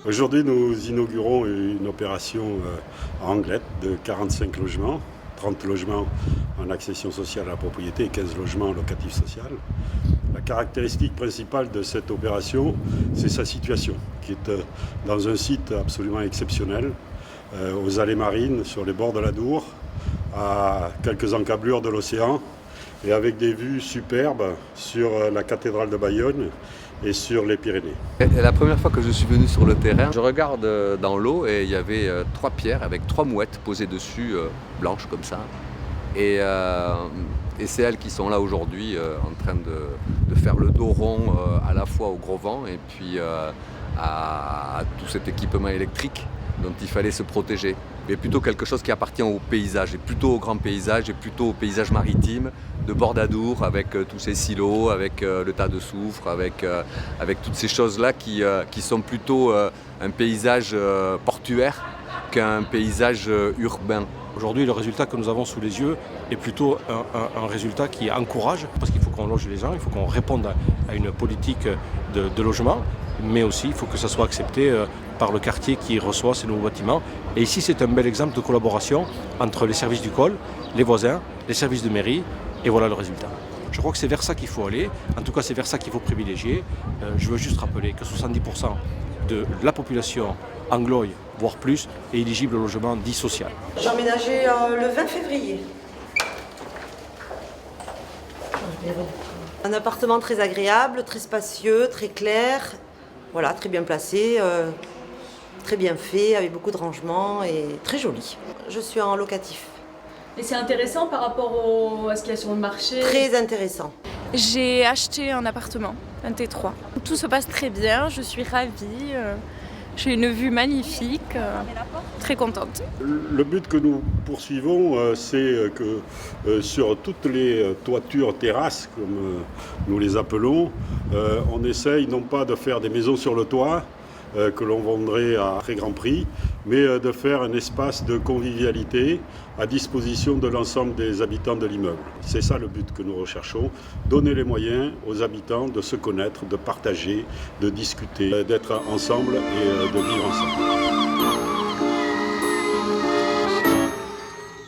Aujourd'hui, nous inaugurons une opération à Anglet de 45 logements, 30 logements en accession sociale à la propriété et 15 logements en locatif social. La caractéristique principale de cette opération, c'est sa situation, qui est dans un site absolument exceptionnel, aux allées marines, sur les bords de la Dour, à quelques encablures de l'océan, et avec des vues superbes sur la cathédrale de Bayonne et sur les Pyrénées. Et la première fois que je suis venu sur le terrain, je regarde dans l'eau et il y avait 3 pierres avec 3 mouettes posées dessus, blanches comme ça. Et c'est elles qui sont là aujourd'hui en train de faire le dos rond à la fois au gros vent et puis à tout cet équipement électrique dont il fallait se protéger. Mais plutôt quelque chose qui appartient au paysage, et plutôt au grand paysage, et plutôt au paysage maritime de bord d'Adour, avec tous ces silos, avec le tas de soufre, avec toutes ces choses-là qui sont plutôt un paysage portuaire qu'un paysage urbain. Aujourd'hui, le résultat que nous avons sous les yeux est plutôt un résultat qui encourage, parce qu'il faut qu'on loge les gens, il faut qu'on réponde à une politique de logement, mais aussi il faut que ça soit accepté par le quartier qui reçoit ces nouveaux bâtiments. Et ici, c'est un bel exemple de collaboration entre les services du col, les voisins, les services de mairie, et voilà le résultat. Je crois que c'est vers ça qu'il faut aller, en tout cas c'est vers ça qu'il faut privilégier. Je veux juste rappeler que 70% de la population angloï, voire plus, est éligible au logement dit social. J'ai emménagé le 20 février. Un appartement très agréable, très spacieux, très clair, voilà, très bien placé, très bien fait, avec beaucoup de rangements et très joli. Je suis en locatif. Et c'est intéressant par rapport à ce qu'il y a sur le marché? Très intéressant. J'ai acheté un appartement, un T3. Tout se passe très bien, je suis ravie. J'ai une vue magnifique, très contente. Le but que nous poursuivons, c'est que sur toutes les toitures terrasses, comme nous les appelons, on essaye non pas de faire des maisons sur le toit, que l'on vendrait à très grand prix, mais de faire un espace de convivialité à disposition de l'ensemble des habitants de l'immeuble. C'est ça le but que nous recherchons, donner les moyens aux habitants de se connaître, de partager, de discuter, d'être ensemble et de vivre ensemble.